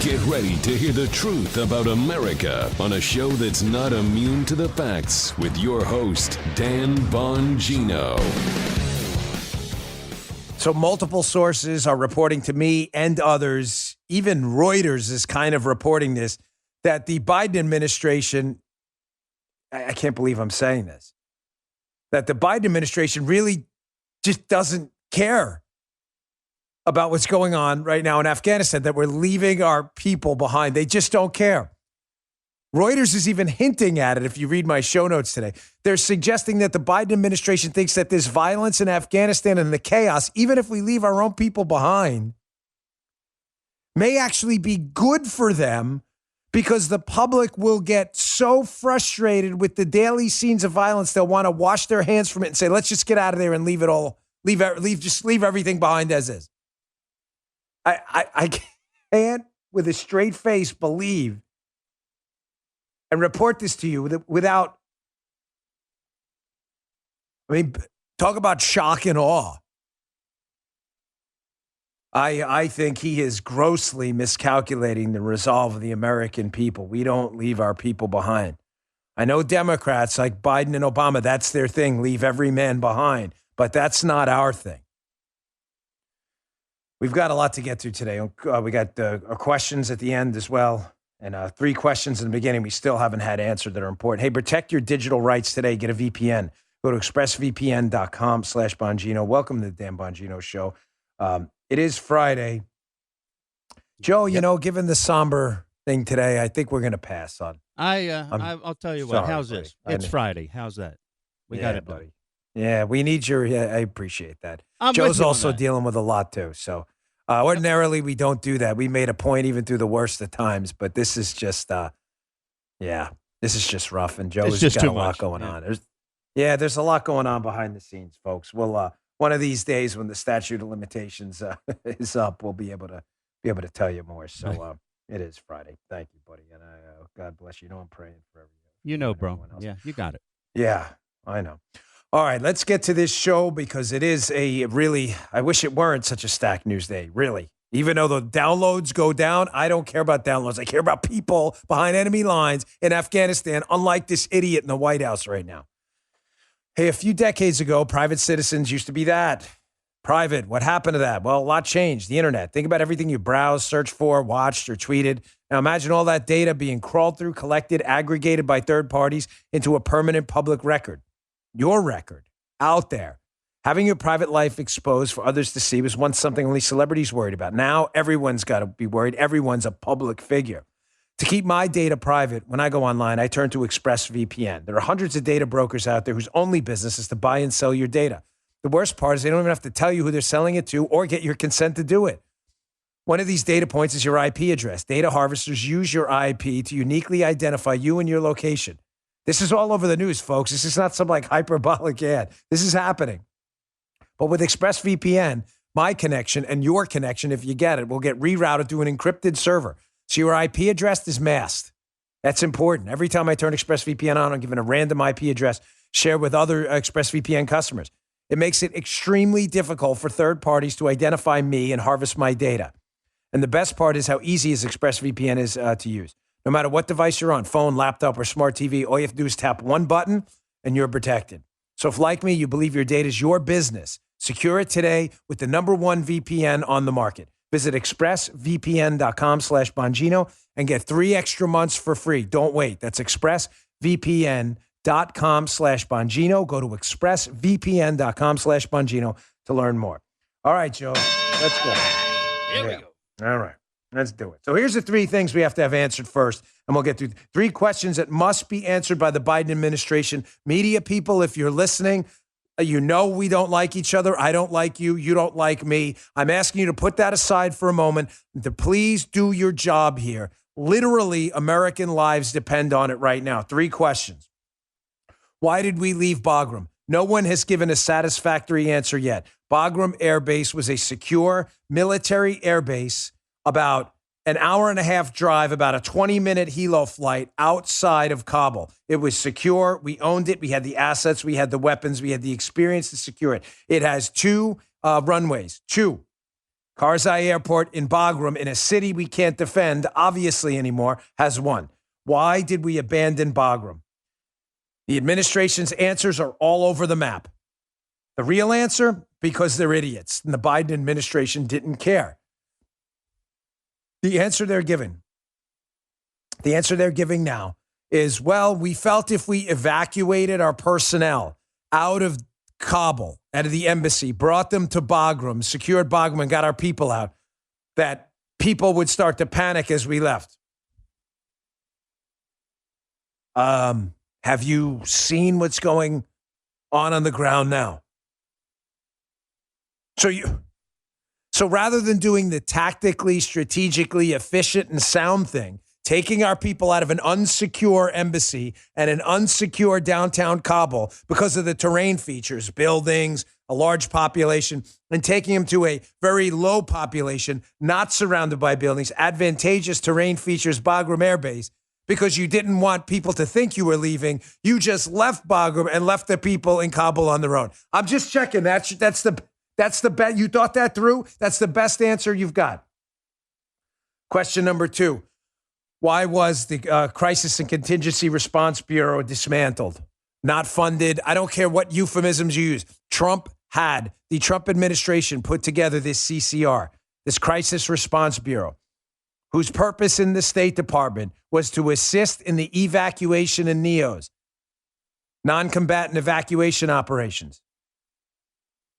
Get ready to hear the truth about America on a show that's not immune to the facts with your host, Dan Bongino. So multiple sources are reporting to me and others, even Reuters is kind of reporting this, that the Biden administration, I can't believe I'm saying this, that the Biden administration really just doesn't care about what's going on right now in Afghanistan, that we're leaving our people behind. They just don't care. Reuters is even hinting at it if you read my show notes today. They're suggesting that the Biden administration thinks that this violence in Afghanistan and the chaos, even if we leave our own people behind, may actually be good for them because the public will get so frustrated with the daily scenes of violence, they'll want to wash their hands from it and say, let's just get out of there and leave it all, leave everything behind as is. I can't, with a straight face, believe and report this to you without, talk about shock and awe. I think he is grossly miscalculating the resolve of the American people. We don't leave our people behind. I know Democrats like Biden and Obama, that's their thing, leave every man behind. But that's not our thing. We've got a lot to get to today. We got our questions at the end as well. And 3 questions in the beginning we still haven't had answered that are important. Hey, protect your digital rights today. Get a VPN. Go to expressvpn.com/Bongino. Welcome to the Dan Bongino Show. It is Friday. Joe, given the somber thing today, I think we're going to pass on. I'll tell you what. How's this? It's Friday. How's that? We got it, buddy. Yeah, we need your. Yeah, I appreciate that. Joe's also dealing with a lot too. So ordinarily we don't do that. We made a point even through the worst of times, but this is just, this is just rough. And Joe's got a lot going on. There's a lot going on behind the scenes, folks. We'll one of these days when the statute of limitations is up, we'll be able to tell you more. So it is Friday. Thank you, buddy, and God bless you. I'm praying for everyone. Bro. Yeah, you got it. Yeah, I know. All right, let's get to this show because it is I wish it weren't such a stacked news day, really. Even though the downloads go down, I don't care about downloads. I care about people behind enemy lines in Afghanistan, unlike this idiot in the White House right now. Hey, a few decades ago, private citizens used to be that. Private, what happened to that? Well, a lot changed. The internet. Think about everything you browsed, searched for, watched, or tweeted. Now imagine all that data being crawled through, collected, aggregated by third parties into a permanent public record. Your record out there. Having your private life exposed for others to see was once something only celebrities worried about. Now everyone's got to be worried. Everyone's a public figure. To keep my data private, when I go online, I turn to ExpressVPN. There are hundreds of data brokers out there whose only business is to buy and sell your data. The worst part is they don't even have to tell you who they're selling it to or get your consent to do it. One of these data points is your IP address. Data harvesters use your IP to uniquely identify you and your location. This is all over the news, folks. This is not some hyperbolic ad. This is happening. But with ExpressVPN, my connection and your connection, if you get it, will get rerouted to an encrypted server. So your IP address is masked. That's important. Every time I turn ExpressVPN on, I'm given a random IP address shared with other ExpressVPN customers. It makes it extremely difficult for third parties to identify me and harvest my data. And the best part is how easy ExpressVPN is to use. No matter what device you're on, phone, laptop, or smart TV, all you have to do is tap one button and you're protected. So if, like me, you believe your data is your business, secure it today with the #1 VPN on the market. Visit expressvpn.com/Bongino and get 3 extra months for free. Don't wait. That's expressvpn.com/Bongino. Go to expressvpn.com/Bongino to learn more. All right, Joe, let's go. Here we go. All right. Let's do it. So here's the 3 things we have to have answered first, and we'll get through 3 questions that must be answered by the Biden administration. Media people, if you're listening, we don't like each other. I don't like you. You don't like me. I'm asking you to put that aside for a moment and to please do your job here. Literally, American lives depend on it right now. 3 questions. Why did we leave Bagram? No one has given a satisfactory answer yet. Bagram Air Base was a secure military air base about an hour and a half drive, about a 20-minute helo flight outside of Kabul. It was secure. We owned it. We had the assets. We had the weapons. We had the experience to secure it. It has 2 runways, 2. Karzai Airport in Bagram, in a city we can't defend, obviously, anymore, has won. Why did we abandon Bagram? The administration's answers are all over the map. The real answer, because they're idiots, and the Biden administration didn't care. The answer they're giving now is, well, we felt if we evacuated our personnel out of Kabul, out of the embassy, brought them to Bagram, secured Bagram, and got our people out, that people would start to panic as we left. Have you seen what's going on the ground now? So rather than doing the tactically, strategically efficient and sound thing, taking our people out of an unsecure embassy and an unsecure downtown Kabul because of the terrain features, buildings, a large population, and taking them to a very low population, not surrounded by buildings, advantageous terrain features, Bagram Air Base, because you didn't want people to think you were leaving. You just left Bagram and left the people in Kabul on their own. I'm just checking. That's the best. You thought that through? That's the best answer you've got. Question number 2. Why was the Crisis and Contingency Response Bureau dismantled? Not funded. I don't care what euphemisms you use. The Trump administration put together this CCR, this Crisis Response Bureau, whose purpose in the State Department was to assist in the evacuation and NEOs, non-combatant evacuation operations.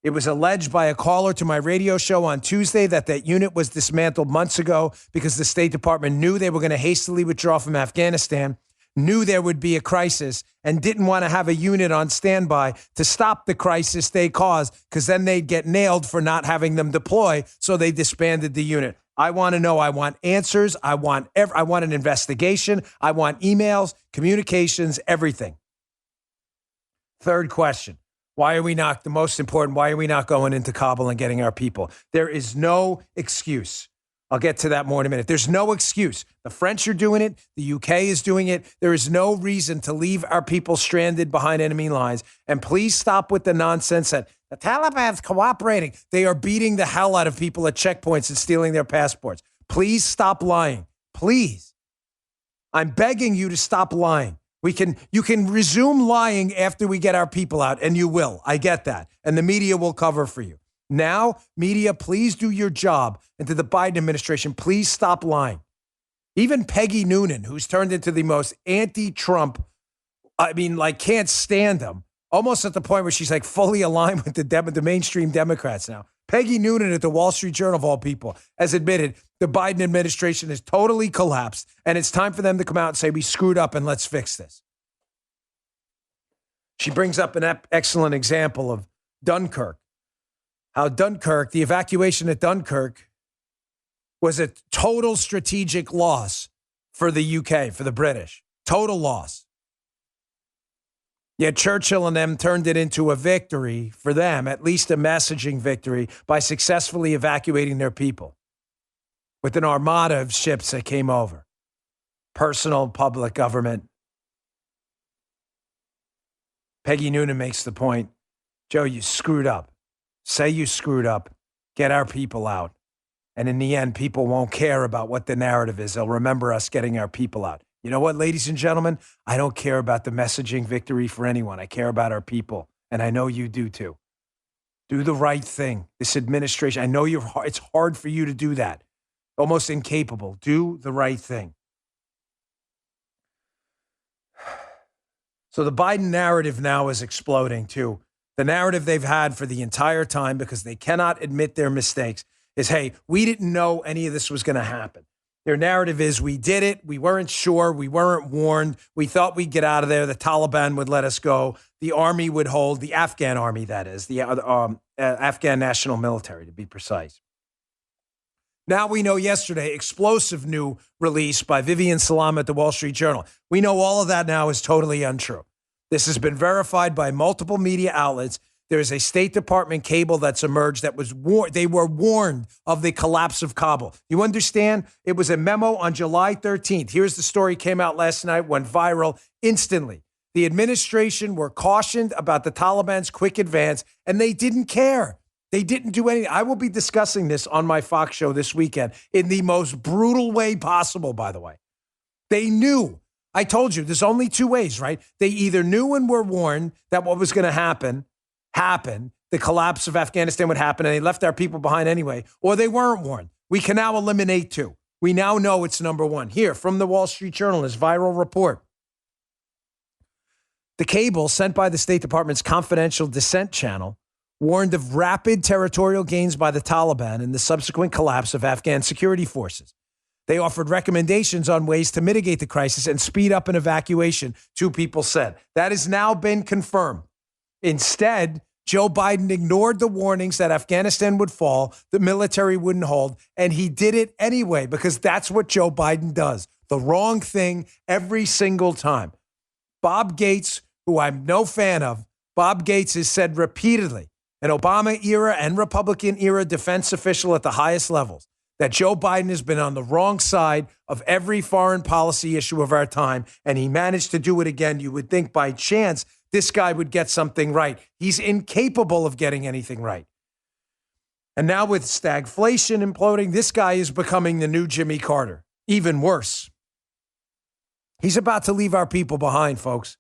It was alleged by a caller to my radio show on Tuesday that unit was dismantled months ago because the State Department knew they were going to hastily withdraw from Afghanistan, knew there would be a crisis, and didn't want to have a unit on standby to stop the crisis they caused, because then they'd get nailed for not having them deploy, so they disbanded the unit. I want to know. I want answers. I want an investigation. I want emails, communications, everything. Third question. Why are we not going into Kabul and getting our people? There is no excuse. I'll get to that more in a minute. There's no excuse. The French are doing it. The UK is doing it. There is no reason to leave our people stranded behind enemy lines. And please stop with the nonsense that the Taliban's cooperating. They are beating the hell out of people at checkpoints and stealing their passports. Please stop lying. Please. I'm begging you to stop lying. You can resume lying after we get our people out, and you will. I get that. And the media will cover for you. Now, media, please do your job. And to the Biden administration, please stop lying. Even Peggy Noonan, who's turned into the most anti-Trump, can't stand him, almost at the point where she's fully aligned with the mainstream Democrats now. Peggy Noonan at the Wall Street Journal, of all people, has admitted the Biden administration has totally collapsed, and it's time for them to come out and say, we screwed up and let's fix this. She brings up an excellent example of Dunkirk. How Dunkirk, the evacuation at Dunkirk, was a total strategic loss for the UK, for the British. Total loss. Yet Churchill and them turned it into a victory for them, at least a messaging victory, by successfully evacuating their people with an armada of ships that came over. Personal, public government. Peggy Noonan makes the point, Joe, you screwed up. Say you screwed up. Get our people out. And in the end, people won't care about what the narrative is. They'll remember us getting our people out. You know what, ladies and gentlemen? I don't care about the messaging victory for anyone. I care about our people, and I know you do too. Do the right thing. This administration, I know it's hard for you to do that. Almost incapable. Do the right thing. So the Biden narrative now is exploding too. The narrative they've had for the entire time, because they cannot admit their mistakes, is, hey, we didn't know any of this was going to happen. Their narrative is, we did it. We weren't sure. We weren't warned. We thought we'd get out of there. The Taliban would let us go. The army would hold, the Afghan army, that is, the Afghan National Military, to be precise. Now we know yesterday, explosive new release by Vivian Salam at the Wall Street Journal. We know all of that now is totally untrue. This has been verified by multiple media outlets. There is a State Department cable that's emerged that was they were warned of the collapse of Kabul. You understand? It was a memo on July 13th. Here's the story, came out last night, went viral instantly. The administration were cautioned about the Taliban's quick advance, and they didn't care. They didn't do anything. I will be discussing this on my Fox show this weekend in the most brutal way possible, by the way. They knew. I told you, there's only two ways, right? They either knew and were warned that what was going to happen, the collapse of Afghanistan would happen, and they left our people behind anyway, or they weren't warned. We can now eliminate two. We now know it's number one. Here, from the Wall Street Journal, this viral report. The cable sent by the State Department's confidential dissent channel warned of rapid territorial gains by the Taliban and the subsequent collapse of Afghan security forces. They offered recommendations on ways to mitigate the crisis and speed up an evacuation, two people said. That has now been confirmed. Instead, Joe Biden ignored the warnings that Afghanistan would fall, the military wouldn't hold, and he did it anyway because that's what Joe Biden does. The wrong thing every single time. Bob Gates, who I'm no fan of, Bob Gates has said repeatedly, an Obama-era and Republican-era defense official at the highest levels, that Joe Biden has been on the wrong side of every foreign policy issue of our time, and he managed to do it again. You would think by chance this guy would get something right. He's incapable of getting anything right. And now with stagflation imploding, this guy is becoming the new Jimmy Carter. Even worse. He's about to leave our people behind, folks.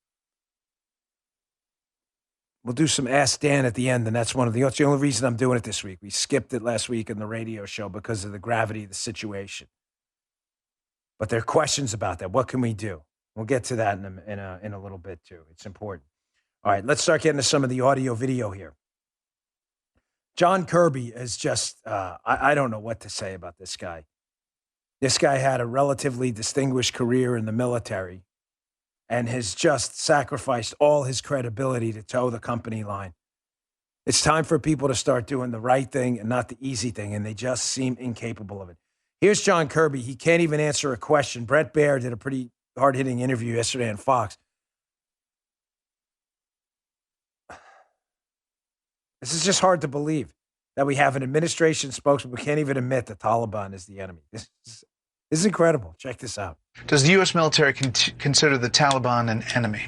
We'll do some Ask Dan at the end, and that's the only reason I'm doing it this week. We skipped it last week in the radio show because of the gravity of the situation. But there are questions about that. What can we do? We'll get to that in a little bit, too. It's important. All right, let's start getting to some of the audio video here. John Kirby is just, I don't know what to say about this guy. This guy had a relatively distinguished career in the military and has just sacrificed all his credibility to toe the company line. It's time for people to start doing the right thing and not the easy thing, and they just seem incapable of it. Here's John Kirby. He can't even answer a question. Brett Baer did a pretty hard-hitting interview yesterday on Fox. This is just hard to believe that we have an administration spokesman who can't even admit the Taliban is the enemy. This is incredible. Check this out. Does the U.S. military consider the Taliban an enemy?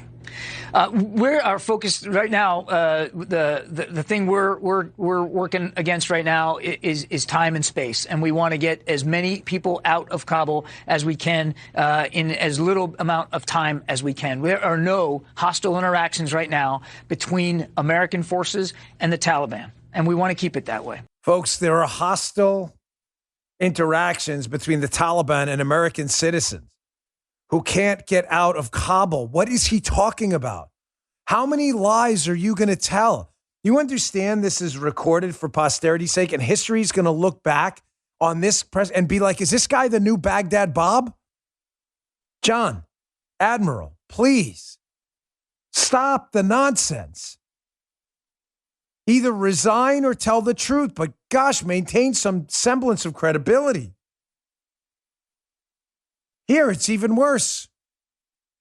We're our focus right now. The thing we're working against right now is time and space, and we want to get as many people out of Kabul as we can in as little amount of time as we can. There are no hostile interactions right now between American forces and the Taliban, and we want to keep it that way. Folks, there are hostile interactions between the Taliban and American citizens who can't get out of Kabul. What is he talking about? How many lies are you going to tell? You understand this is recorded for posterity's sake, and history is going to look back on this press and be like, is this guy the new Baghdad Bob? John, Admiral, please stop the nonsense. Either resign or tell the truth, but gosh, maintain some semblance of credibility. Here, it's even worse.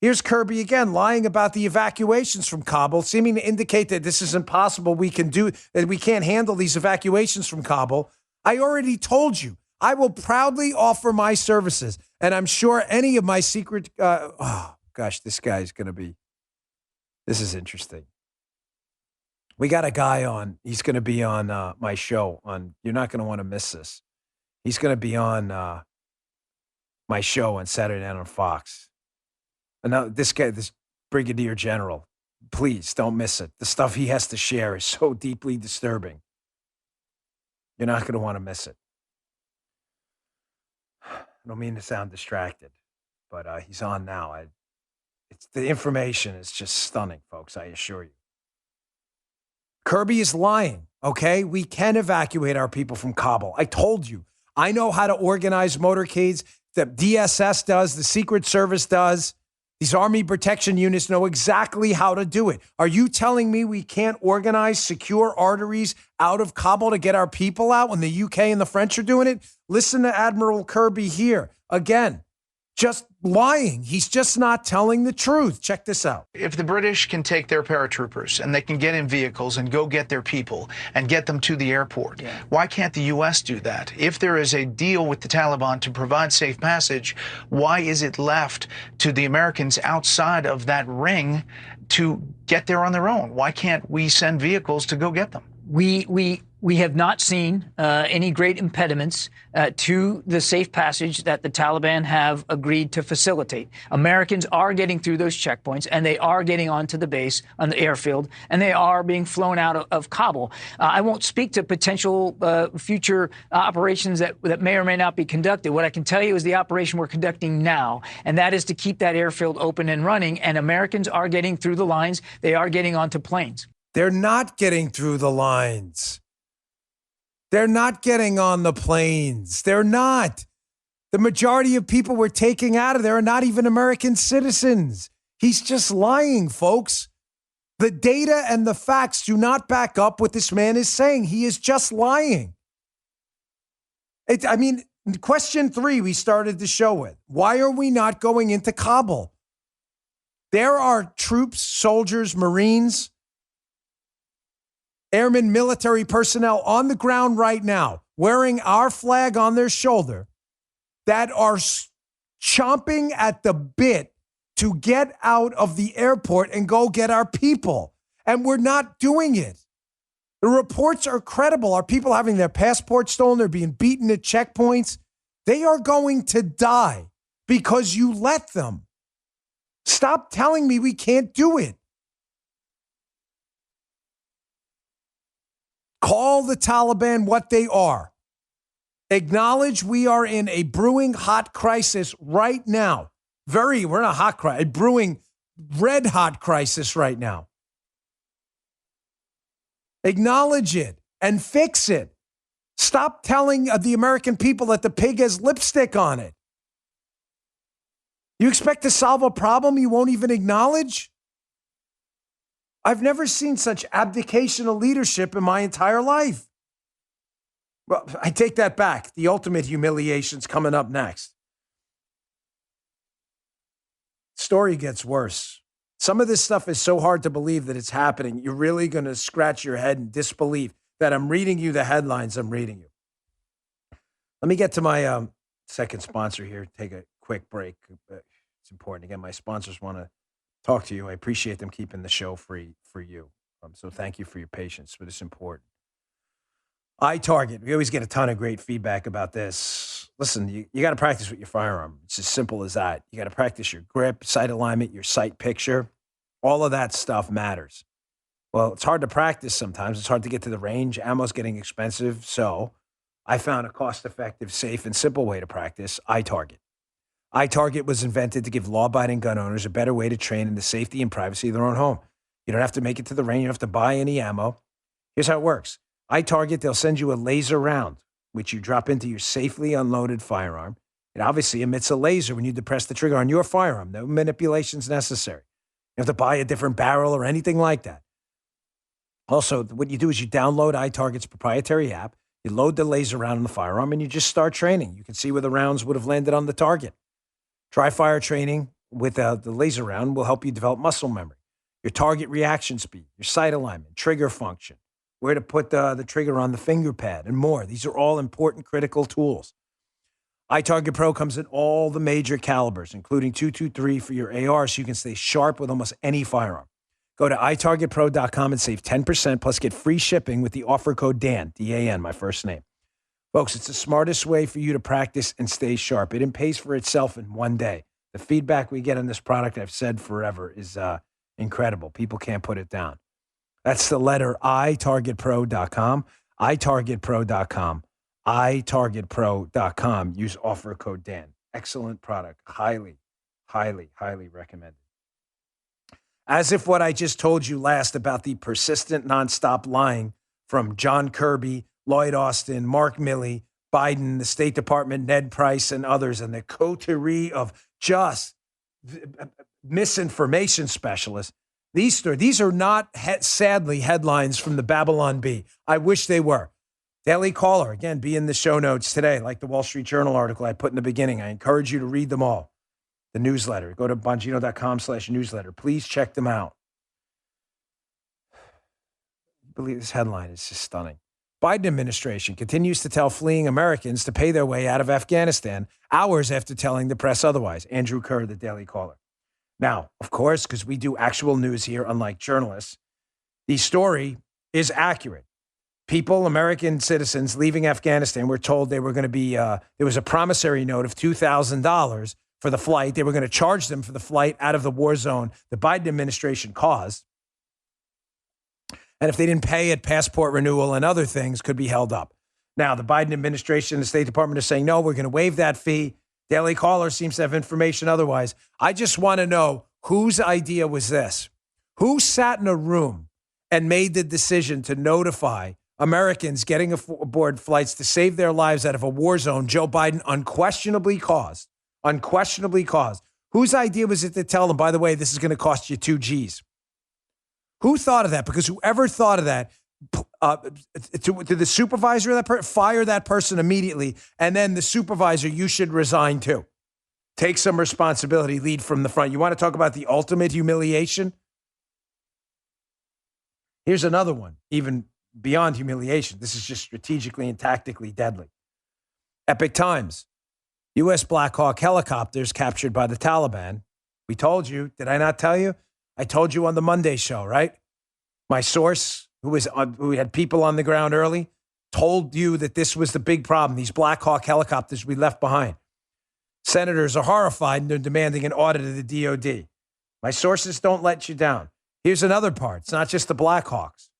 Here's Kirby again, lying about the evacuations from Kabul, seeming to indicate that this is impossible. We can't handle these evacuations from Kabul. I already told you, I will proudly offer my services, and I'm sure any of my secret, this guy's going to be, this is interesting. We got a guy on, he's going to be on my show you're not going to want to miss this. He's going to be on my show on Saturday night on Fox. And now this Brigadier General, please don't miss it. The stuff he has to share is so deeply disturbing. You're not going to want to miss it. I don't mean to sound distracted, but he's on now. The information is just stunning, folks, I assure you. Kirby is lying, okay? We can evacuate our people from Kabul. I told you. I know how to organize motorcades. The DSS does. The Secret Service does. These Army protection units know exactly how to do it. Are you telling me we can't organize secure arteries out of Kabul to get our people out when the UK and the French are doing it? Listen to Admiral Kirby here. Again, just lying. He's just not telling the truth. Check this out. If the British can take their paratroopers and they can get in vehicles and go get their people and get them to the airport, why can't the U.S. do that? If there is a deal with the Taliban to provide safe passage, why is it left to the Americans outside of that ring to get there on their own? Why can't we send vehicles to go get them? We We have not seen any great impediments to the safe passage that the Taliban have agreed to facilitate. Americans are getting through those checkpoints, and they are getting onto the base on the airfield, and they are being flown out of Kabul. I won't speak to potential future operations that may or may not be conducted. What I can tell you is the operation we're conducting now, and that is to keep that airfield open and running, and Americans are getting through the lines. They are getting onto planes. They're not getting through the lines. They're not getting on the planes. They're not. The majority of people we're taking out of there are not even American citizens. He's just lying, folks. The data and the facts do not back up what this man is saying. He is just lying. Question 3 we started the show with. Why are we not going into Kabul? There are troops, soldiers, Marines, airmen, military personnel on the ground right now, wearing our flag on their shoulder, that are chomping at the bit to get out of the airport and go get our people. And we're not doing it. The reports are credible. Are people having their passports stolen? They're being beaten at checkpoints. They are going to die because you let them. Stop telling me we can't do it. Call the Taliban what they are. Acknowledge we are in a brewing hot crisis right now. We're in a hot crisis, a brewing red hot crisis right now. Acknowledge it and fix it. Stop telling the American people that the pig has lipstick on it. You expect to solve a problem you won't even acknowledge? I've never seen such abdication of leadership in my entire life. Well, I take that back. The ultimate humiliation's coming up next. Story gets worse. Some of this stuff is so hard to believe that it's happening. You're really going to scratch your head in disbelief that I'm reading you the headlines I'm reading you. Let me get to my second sponsor here. Take a quick break. It's important. Again, my sponsors want to talk to you. I appreciate them keeping the show free for you. So thank you for your patience, but it's important. iTarget. We always get a ton of great feedback about this. Listen, you got to practice with your firearm. It's as simple as that. You got to practice your grip, sight alignment, your sight picture. All of that stuff matters. Well, it's hard to practice sometimes. It's hard to get to the range. Ammo's getting expensive. So I found a cost-effective, safe, and simple way to practice, iTarget. iTarget was invented to give law-abiding gun owners a better way to train in the safety and privacy of their own home. You don't have to make it to the range. You don't have to buy any ammo. Here's how it works. iTarget, they'll send you a laser round, which you drop into your safely unloaded firearm. It obviously emits a laser when you depress the trigger on your firearm. No manipulations necessary. You don't have to buy a different barrel or anything like that. Also, what you do is you download iTarget's proprietary app, you load the laser round on the firearm, and you just start training. You can see where the rounds would have landed on the target. Try fire training with the laser round will help you develop muscle memory, your target reaction speed, your sight alignment, trigger function, where to put the trigger on the finger pad, and more. These are all important, critical tools. iTarget Pro comes in all the major calibers, including .223 for your AR, so you can stay sharp with almost any firearm. Go to itargetpro.com and save 10%, plus get free shipping with the offer code DAN, D-A-N, my first name. Folks, it's the smartest way for you to practice and stay sharp. It pays for itself in one day. The feedback we get on this product, I've said forever, is incredible. People can't put it down. That's the letter itargetpro.com, itargetpro.com, itargetpro.com. Use offer code DAN. Excellent product. Highly, highly, highly recommended. As if what I just told you last about the persistent nonstop lying from John Kirby, Lloyd Austin, Mark Milley, Biden, the State Department, Ned Price, and others, and the coterie of just misinformation specialists. These are not, sadly, headlines from the Babylon Bee. I wish they were. Daily Caller, again, be in the show notes today, like the Wall Street Journal article I put in the beginning. I encourage you to read them all. The newsletter. Go to Bongino.com/newsletter. Please check them out. I believe this headline is just stunning. Biden administration continues to tell fleeing Americans to pay their way out of Afghanistan hours after telling the press otherwise. Andrew Kerr, the Daily Caller. Now, of course, because we do actual news here, unlike journalists, the story is accurate. people, American citizens leaving Afghanistan were told they were going to be, there was a promissory note of $2,000 for the flight. They were going to charge them for the flight out of the war zone the Biden administration caused. And if they didn't pay it, passport renewal and other things could be held up. Now, the Biden administration and the State Department are saying, no, we're going to waive that fee. Daily Caller seems to have information otherwise. I just want to know whose idea was this? Who sat in a room and made the decision to notify Americans getting aboard flights to save their lives out of a war zone Joe Biden unquestionably caused? Unquestionably caused. Whose idea was it to tell them, by the way, this is going to cost you 2 G's? Who thought of that? Because whoever thought of that, to the supervisor of that person, fire that person immediately. And then the supervisor, you should resign too. Take some responsibility, lead from the front. You want to talk about the ultimate humiliation? Here's another one, even beyond humiliation. This is just strategically and tactically deadly. Epic times. U.S. Black Hawk helicopters captured by the Taliban. We told you. Did I not tell you? I told you on the Monday show, right? My source, who had people on the ground early, told you that this was the big problem, these Black Hawk helicopters we left behind. Senators are horrified and they're demanding an audit of the DOD. My sources don't let you down. Here's another part. It's not just the Black Hawks.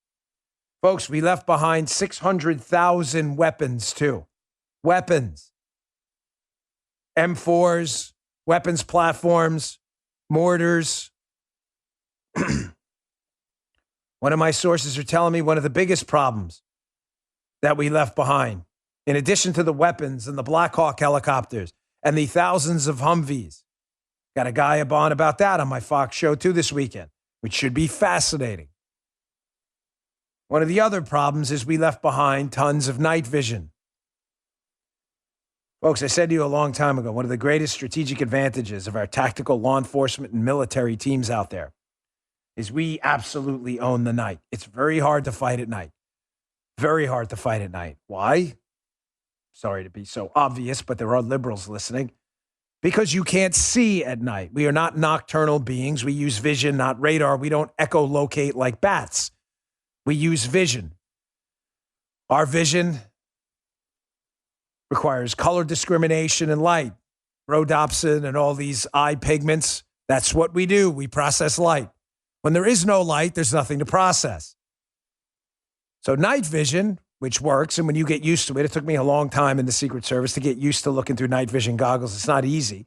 Folks, we left behind 600,000 weapons too. Weapons. M4s, weapons platforms, mortars. One of my sources are telling me one of the biggest problems that we left behind, in addition to the weapons and the Black Hawk helicopters and the thousands of Humvees. Got a guy on about that on my Fox show too this weekend, which should be fascinating. One of the other problems is we left behind tons of night vision. Folks, I said to you a long time ago, one of the greatest strategic advantages of our tactical law enforcement and military teams out there is we absolutely own the night. It's very hard to fight at night. Very hard to fight at night. Why? Sorry to be so obvious, but there are liberals listening. Because you can't see at night. We are not nocturnal beings. We use vision, not radar. We don't echolocate like bats. We use vision. Our vision requires color discrimination and light. Rhodopsin and all these eye pigments. That's what we do. We process light. When there is no light, there's nothing to process. So night vision, which works, and when you get used to it, it took me a long time in the Secret Service to get used to looking through night vision goggles. It's not easy.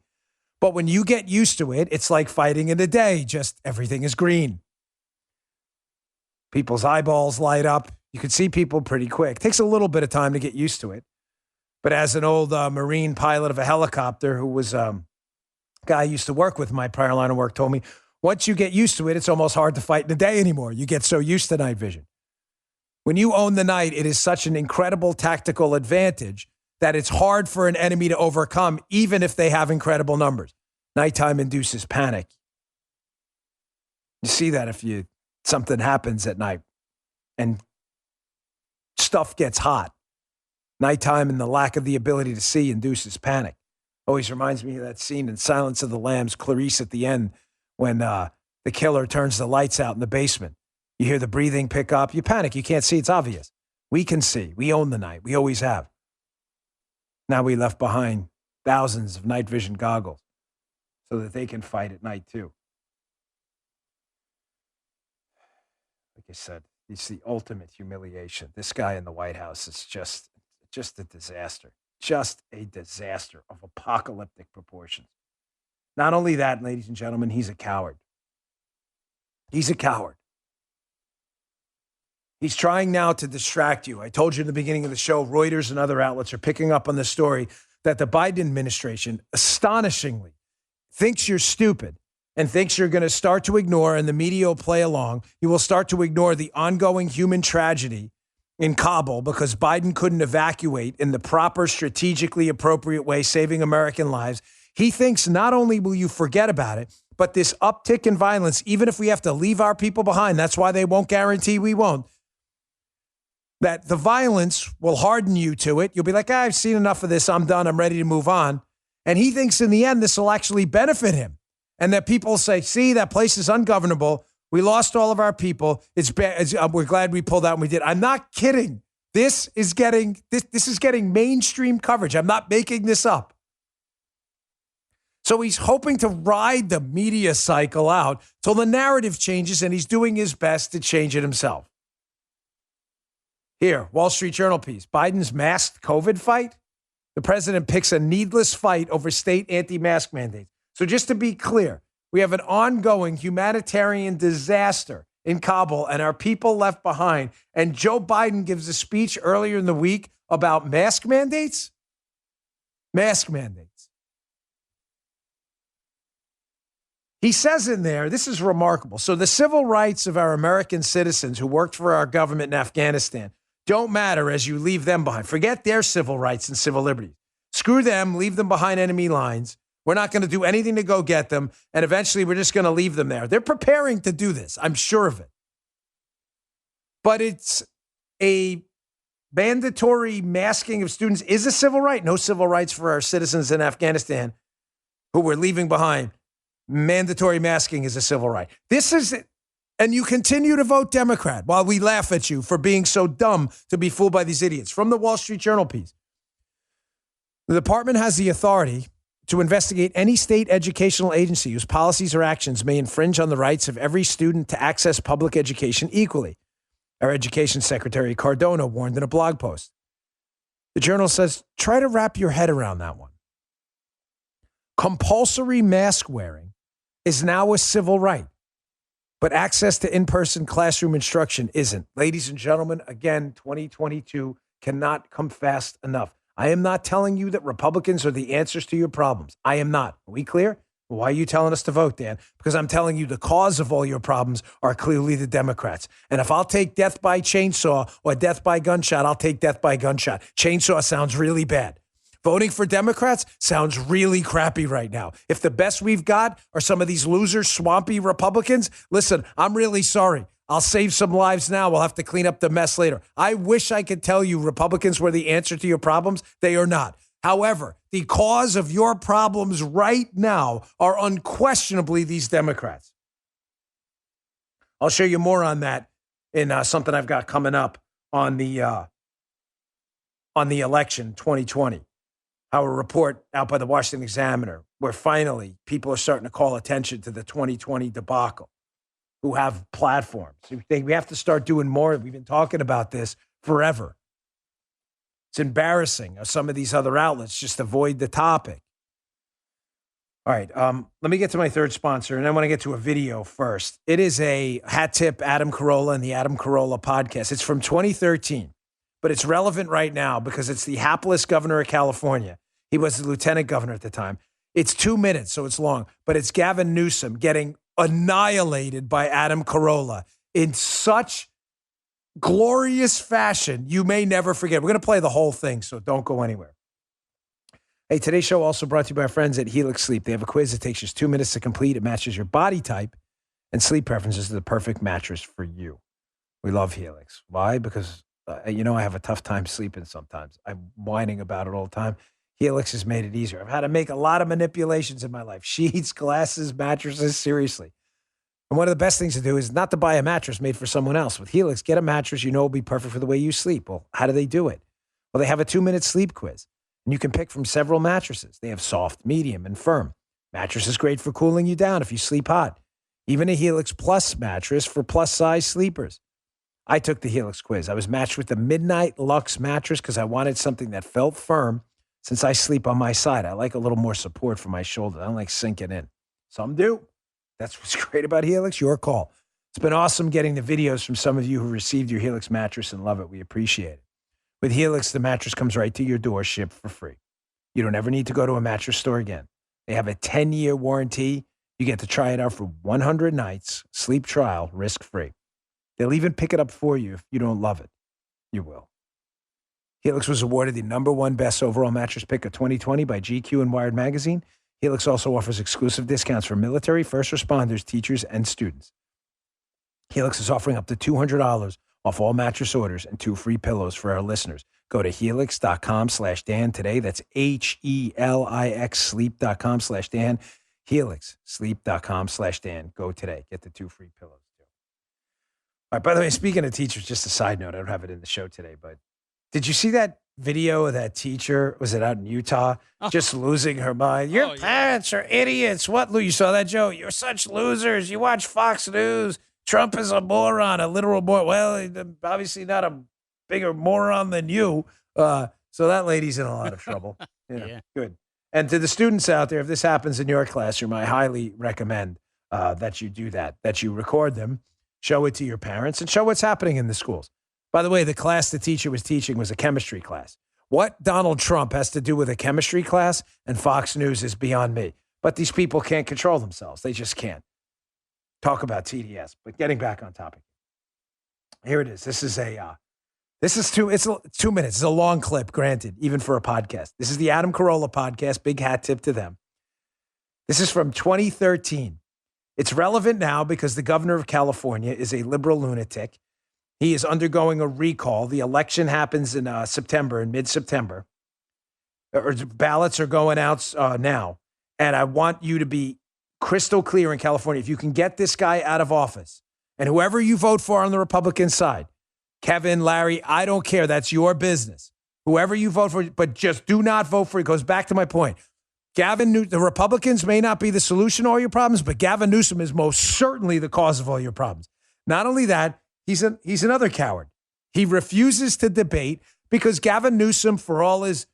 But when you get used to it, it's like fighting in the day. Just everything is green. People's eyeballs light up. You can see people pretty quick. It takes a little bit of time to get used to it. But as an old Marine pilot of a helicopter who was a guy I used to work with in my prior line of work told me, once you get used to it, it's almost hard to fight in the day anymore. You get so used to night vision. When you own the night, it is such an incredible tactical advantage that it's hard for an enemy to overcome, even if they have incredible numbers. Nighttime induces panic. You see that if something happens at night and stuff gets hot. Nighttime and the lack of the ability to see induces panic. Always reminds me of that scene in Silence of the Lambs, Clarice at the end, when the killer turns the lights out in the basement. You hear the breathing pick up. You panic. You can't see. It's obvious. We can see. We own the night. We always have. Now we left behind thousands of night vision goggles so that they can fight at night too. Like I said, it's the ultimate humiliation. This guy in the White House is just a disaster. Just a disaster of apocalyptic proportions. Not only that, ladies and gentlemen, he's a coward. He's a coward. He's trying now to distract you. I told you in the beginning of the show, Reuters and other outlets are picking up on the story that the Biden administration, astonishingly, thinks you're stupid and thinks you're going to start to ignore, and the media will play along. You will start to ignore the ongoing human tragedy in Kabul because Biden couldn't evacuate in the proper, strategically appropriate way, saving American lives. He thinks not only will you forget about it, but this uptick in violence, even if we have to leave our people behind, that's why they won't guarantee we won't, that the violence will harden you to it. You'll be like, I've seen enough of this. I'm done. I'm ready to move on. And he thinks in the end, this will actually benefit him. And that people say, see, that place is ungovernable. We lost all of our people. It's bad. We're glad we pulled out and we did. I'm not kidding. This is getting mainstream coverage. I'm not making this up. So he's hoping to ride the media cycle out till the narrative changes, and he's doing his best to change it himself. Here, Wall Street Journal piece. Biden's masked COVID fight. The president picks a needless fight over state anti-mask mandates. So just to be clear, we have an ongoing humanitarian disaster in Kabul and our people left behind. And Joe Biden gives a speech earlier in the week about mask mandates. Mask mandates. He says in there, this is remarkable. So the civil rights of our American citizens who worked for our government in Afghanistan don't matter as you leave them behind. Forget their civil rights and civil liberties. Screw them, leave them behind enemy lines. We're not going to do anything to go get them, and eventually we're just going to leave them there. They're preparing to do this. I'm sure of it. But it's a mandatory masking of students is a civil right. No civil rights for our citizens in Afghanistan who we're leaving behind. Mandatory masking is a civil right. This is, and you continue to vote Democrat while we laugh at you for being so dumb to be fooled by these idiots. From the Wall Street Journal piece. The department has the authority to investigate any state educational agency whose policies or actions may infringe on the rights of every student to access public education equally. Our Education Secretary Cardona warned in a blog post. The Journal says, try to wrap your head around that one. Compulsory mask wearing is now a civil right, but access to in-person classroom instruction isn't. Ladies and gentlemen, again, 2022 cannot come fast enough. I am not telling you that Republicans are the answers to your problems. I am not. Are we clear? Why are you telling us to vote, Dan? Because I'm telling you the cause of all your problems are clearly the Democrats. And if I'll take death by chainsaw or death by gunshot, I'll take death by gunshot. Chainsaw sounds really bad. Voting for Democrats sounds really crappy right now. If the best we've got are some of these loser, swampy Republicans, listen, I'm really sorry. I'll save some lives now. We'll have to clean up the mess later. I wish I could tell you Republicans were the answer to your problems. They are not. However, the cause of your problems right now are unquestionably these Democrats. I'll show you more on that in something I've got coming up on the election 2020. Our report out by the Washington Examiner, where finally people are starting to call attention to the 2020 debacle, who have platforms. We have to start doing more. We've been talking about this forever. It's embarrassing how some of these other outlets just avoid the topic. All right, let me get to my third sponsor, and I want to get to a video first. It is a hat tip, Adam Carolla and the Adam Carolla podcast. It's from 2013, but it's relevant right now because it's the hapless governor of California. He was the lieutenant governor at the time. It's 2 minutes, so it's long, but it's Gavin Newsom getting annihilated by Adam Carolla in such glorious fashion you may never forget. We're going to play the whole thing, so don't go anywhere. Hey, today's show also brought to you by our friends at Helix Sleep. They have a quiz that takes just 2 minutes to complete. It matches your body type and sleep preferences to the perfect mattress for you. We love Helix. Why? Because, I have a tough time sleeping sometimes. I'm whining about it all the time. Helix has made it easier. I've had to make a lot of manipulations in my life. Sheets, glasses, mattresses, seriously. And one of the best things to do is not to buy a mattress made for someone else. With Helix, get a mattress you know will be perfect for the way you sleep. Well, how do they do it? Well, they have a 2-minute sleep quiz, and you can pick from several mattresses. They have soft, medium, and firm. Mattress is great for cooling you down if you sleep hot. Even a Helix Plus mattress for plus-size sleepers. I took the Helix quiz. I was matched with the Midnight Luxe mattress because I wanted something that felt firm. Since I sleep on my side, I like a little more support for my shoulder. I don't like sinking in. Some do. That's what's great about Helix. Your call. It's been awesome getting the videos from some of you who received your Helix mattress and love it. We appreciate it. With Helix, the mattress comes right to your door, shipped for free. You don't ever need to go to a mattress store again. They have a 10-year warranty. You get to try it out for 100 nights, sleep trial, risk-free. They'll even pick it up for you if you don't love it. You will. Helix was awarded the #1 best overall mattress pick of 2020 by GQ and Wired Magazine. Helix also offers exclusive discounts for military, first responders, teachers, and students. Helix is offering up to $200 off all mattress orders and 2 free pillows for our listeners. Go to helix.com/Dan today. That's HELIX sleep.com/Dan. Helix sleep.com/Dan. Go today. Get the 2 free pillows too. All right, by the way, speaking of teachers, just a side note, I don't have it in the show today, but Did you see that video of that teacher? Was it out in Utah? Just losing her mind. Your parents are idiots. What, Lou? You saw that, Joe? You're such losers. You watch Fox News. Trump is a moron, a literal moron. Well, obviously not a bigger moron than you. So that lady's in a lot of trouble. Yeah. Good. And to the students out there, if this happens in your classroom, I highly recommend that you do that you record them, show it to your parents, and show what's happening in the schools. By the way, the class the teacher was teaching was a chemistry class. What Donald Trump has to do with a chemistry class and Fox News is beyond me. But these people can't control themselves. They just can't. Talk about TDS. But getting back on topic. Here it is. This is 2 minutes. It's a long clip, granted, even for a podcast. This is the Adam Carolla podcast. Big hat tip to them. This is from 2013. It's relevant now because the governor of California is a liberal lunatic. He is undergoing a recall. The election happens in mid-September. Ballots are going out now. And I want you to be crystal clear in California. If you can get this guy out of office, and whoever you vote for on the Republican side, Kevin, Larry, I don't care. That's your business. Whoever you vote for, but just do not vote for. It goes back to my point. The Republicans may not be the solution to all your problems, but Gavin Newsom is most certainly the cause of all your problems. Not only that, he's another coward. He refuses to debate because Gavin Newsom, for all his,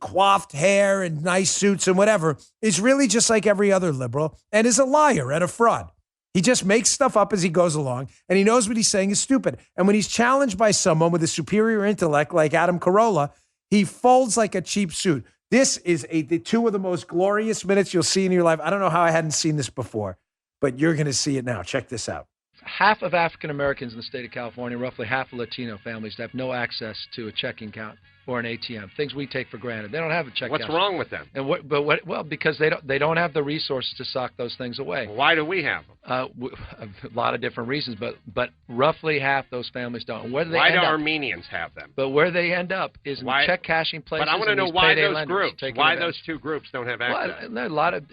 coiffed hair and nice suits and whatever, is really just like every other liberal and is a liar and a fraud. He just makes stuff up as he goes along, and he knows what he's saying is stupid. And when he's challenged by someone with a superior intellect like Adam Carolla, he folds like a cheap suit. This is the two of the most glorious minutes you'll see in your life. I don't know how I hadn't seen this before, but you're going to see it now. Check this out. Half of African Americans in the state of California, roughly half of Latino families, have no access to a checking account or an ATM. Things we take for granted. They don't have a checking account. What's wrong with them? And well, because they don't have the resources to sock those things away. Why do we have them? A lot of different reasons, but roughly half those families don't. Why do Armenians have them? But where they end up is in check cashing places. But I want to know why those groups. Why those two groups don't have access? Well, a lot of.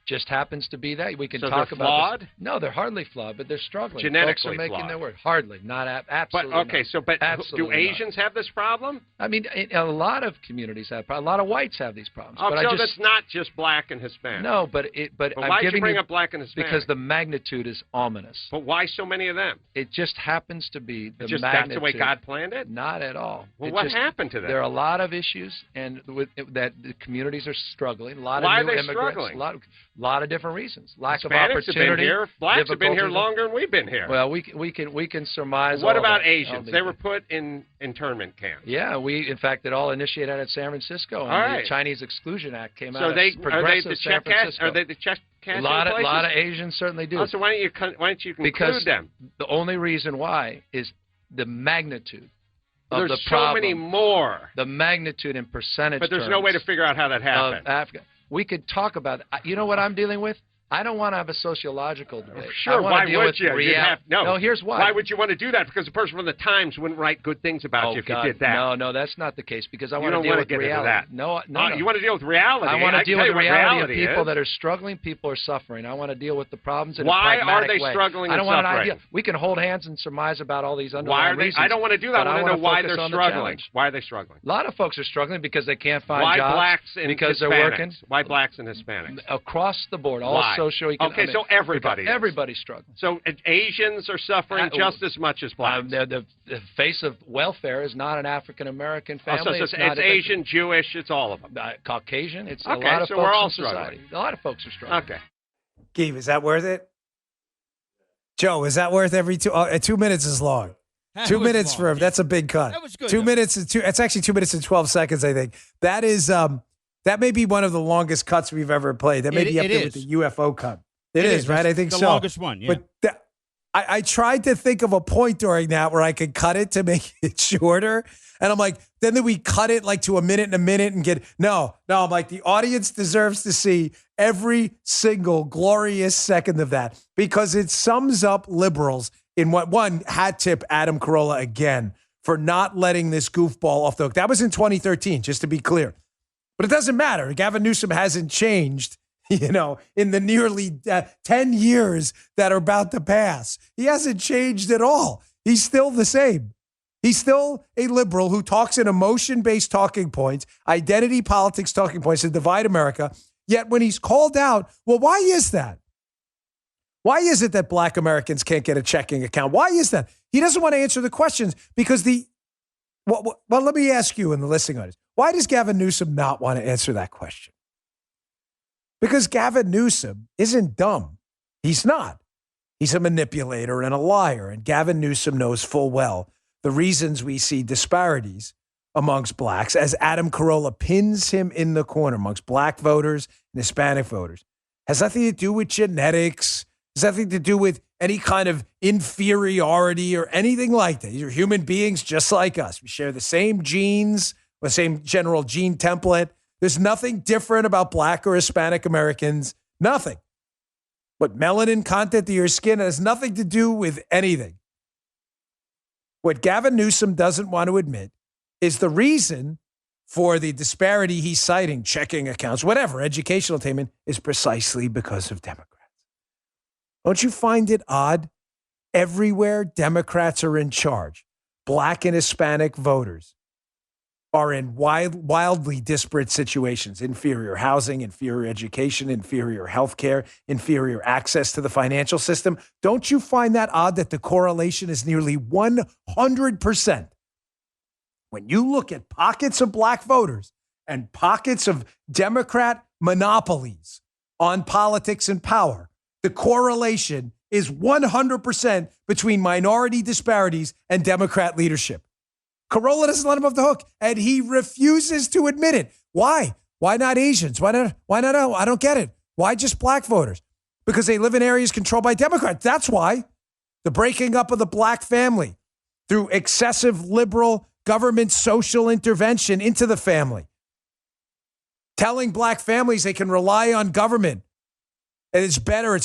Just happens to be that. We can so talk they're about flawed? This. No, they're hardly flawed, but they're struggling. Genetically Folks are making flawed. their word. Hardly, not absolutely. But okay, not. Do Asians have this problem? I mean, a lot of communities have. A lot of whites have these problems. Oh, but so that's not just black and Hispanic. No, but why did you bring up black and Hispanic? Because the magnitude is ominous. But why so many of them? It just happens to be the magnitude. That's the way God planned it? Not at all. Well, what happened to them? There are a lot of issues, and that the communities are struggling. A lot why of new are they immigrants. Struggling? A lot of different reasons. Lack Hispanics of opportunity. Have been here. Blacks have been here longer than we've been here. Well, we can surmise. What about Asians? They were put in internment camps. Yeah, in fact, it all initiated out of San Francisco. And the Chinese Exclusion Act came out of progressive San Francisco. Are they the check cashing places? A lot of Asians certainly do. Oh, so why don't you conclude them? The only reason why is the magnitude. Of there's the problem, so many more. The magnitude in percentage. But there's no way to figure out how that happened. We could talk about it. You know what I'm dealing with? I don't want to have a sociological debate. Sure, why would you? No, here's why. Why would you want to do that? Because the person from the Times wouldn't write good things about you if you did that. No, that's not the case. Because I want to deal with reality. No. You want to deal with reality. I want to deal with the reality of people that are struggling. People are suffering. I want to deal with the problems in a pragmatic way. Why are they struggling and suffering? I don't want an idea. We can hold hands and surmise about all these underlying reasons. I don't want to do that. I want to know why they're struggling. Why are they struggling? A lot of folks are struggling because they can't find jobs. Why blacks and because Hispanics? They're working. Why blacks and Hispanics? Across the board, all socioeconomic. Okay, so everybody's struggling. So Asians are suffering just as much as blacks. The face of welfare is not an African American family. So it's Asian, Jewish, it's all of them. Caucasian. It's a lot of folks we're all in society. Struggling. A lot of folks are struggling. Okay. Gabe, is that worth it? Joe, is that worth every 2 minutes is long. 2 minutes for him. That's a big cut. That was good. 2 minutes and it's actually 2 minutes and 12 seconds, I think. That is that may be one of the longest cuts we've ever played. That may be up there with the UFO cut. It is, right? I think the so. The longest one, yeah. But I tried to think of a point during that where I could cut it to make it shorter. And I'm like, then we cut it like to a minute and get, no. I'm like, the audience deserves to see every single glorious second of that because it sums up liberals in what one hat tip Adam Carolla again for not letting this goofball off the hook. That was in 2013, just to be clear. But it doesn't matter. Gavin Newsom hasn't changed. In the nearly 10 years that are about to pass. He hasn't changed at all. He's still the same. He's still a liberal who talks in emotion-based talking points, identity politics talking points to divide America. Yet when he's called out, well, why is that? Why is it that black Americans can't get a checking account? Why is that? He doesn't want to answer the questions because well, let me ask you in the listening audience, why does Gavin Newsom not want to answer that question? Because Gavin Newsom isn't dumb. He's not. He's a manipulator and a liar. And Gavin Newsom knows full well the reasons we see disparities amongst blacks as Adam Carolla pins him in the corner amongst black voters and Hispanic voters has nothing to do with genetics, has nothing to do with any kind of inferiority or anything like that. These are human beings just like us. We share the same genes, the same general gene template. There's nothing different about black or Hispanic Americans. Nothing. What melanin content to your skin has nothing to do with anything. What Gavin Newsom doesn't want to admit is the reason for the disparity he's citing, checking accounts, whatever, educational attainment, is precisely because of Democrats. Don't you find it odd? Everywhere Democrats are in charge, black and Hispanic voters are in wildly disparate situations, inferior housing, inferior education, inferior healthcare, inferior access to the financial system. Don't you find that odd that the correlation is nearly 100%? When you look at pockets of black voters and pockets of Democrat monopolies on politics and power, the correlation is 100% between minority disparities and Democrat leadership. Carolla doesn't let him off the hook, and he refuses to admit it. Why? Why not Asians? Why not? I don't get it. Why just black voters? Because they live in areas controlled by Democrats. That's why. The breaking up of the black family through excessive liberal government social intervention into the family. Telling black families they can rely on government. And it's a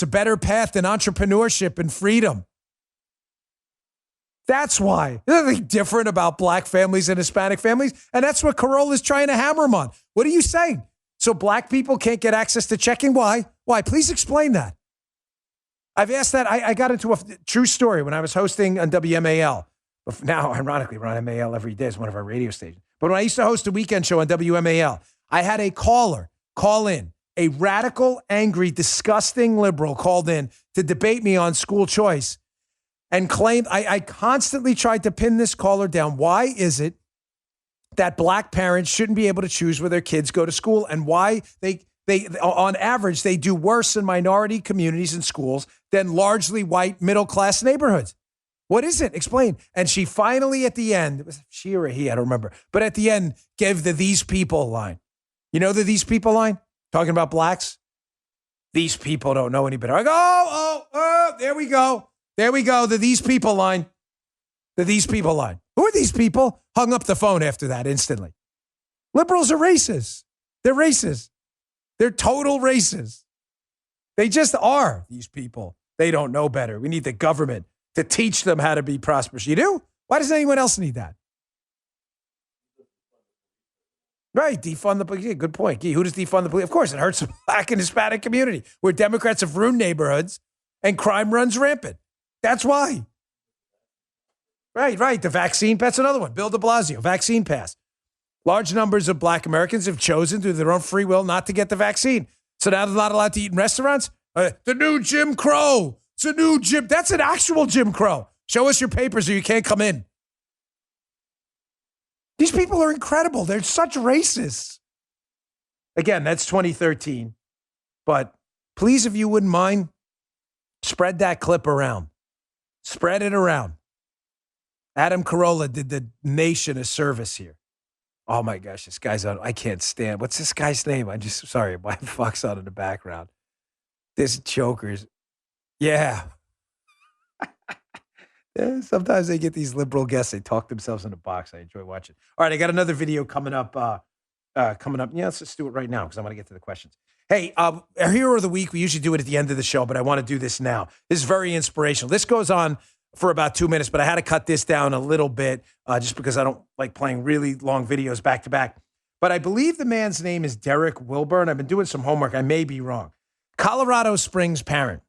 better path than entrepreneurship and freedom. That's why. There's nothing different about black families and Hispanic families. And that's what Carolla is trying to hammer them on. What are you saying? So black people can't get access to checking? Why? Why? Please explain that. I've asked that. I got into a true story when I was hosting on WMAL. Now, ironically, we're on MAL every day. It's one of our radio stations. But when I used to host a weekend show on WMAL, I had a caller call in. A radical, angry, disgusting liberal called in to debate me on school choice and claimed I constantly tried to pin this caller down. Why is it that black parents shouldn't be able to choose where their kids go to school and why they on average, they do worse in minority communities and schools than largely white middle-class neighborhoods? What is it? Explain. And she finally at the end, was it she or he? I don't remember. But at the end, gave the these people line. You know the these people line? Talking about blacks? These people don't know any better. I go, oh, there we go. There we go. The these people line. The these people line. Who are these people? Hung up the phone after that instantly. Liberals are racist. They're racist. They're total racists. They just are, these people. They don't know better. We need the government to teach them how to be prosperous. You do? Why does anyone else need that? Right, defund the police. Yeah, good point. Who does defund the police? Of course, it hurts the black and Hispanic community where Democrats have ruined neighborhoods and crime runs rampant. That's why. Right. The vaccine pass, that's another one. Bill de Blasio, vaccine pass. Large numbers of black Americans have chosen through their own free will not to get the vaccine. So now they're not allowed to eat in restaurants. The new Jim Crow. It's a new Jim. That's an actual Jim Crow. Show us your papers or you can't come in. These people are incredible. They're such racists. Again, that's 2013. But please, if you wouldn't mind, spread that clip around. Spread it around. Adam Carolla did the nation a service here. Oh my gosh, this guy's on. I can't stand. What's this guy's name? Sorry, my fuck's on in the background. This joker's. Yeah. Yeah, sometimes they get these liberal guests. They talk themselves in a box. I enjoy watching. All right, I got another video coming up. Yeah, let's just do it right now because I want to get to the questions. Hey, our hero of the week, we usually do it at the end of the show, but I want to do this now. This is very inspirational. This goes on for about 2 minutes, but I had to cut this down a little bit just because I don't like playing really long videos back to back. But I believe the man's name is Derek Wilburn. I've been doing some homework. I may be wrong. Colorado Springs parent.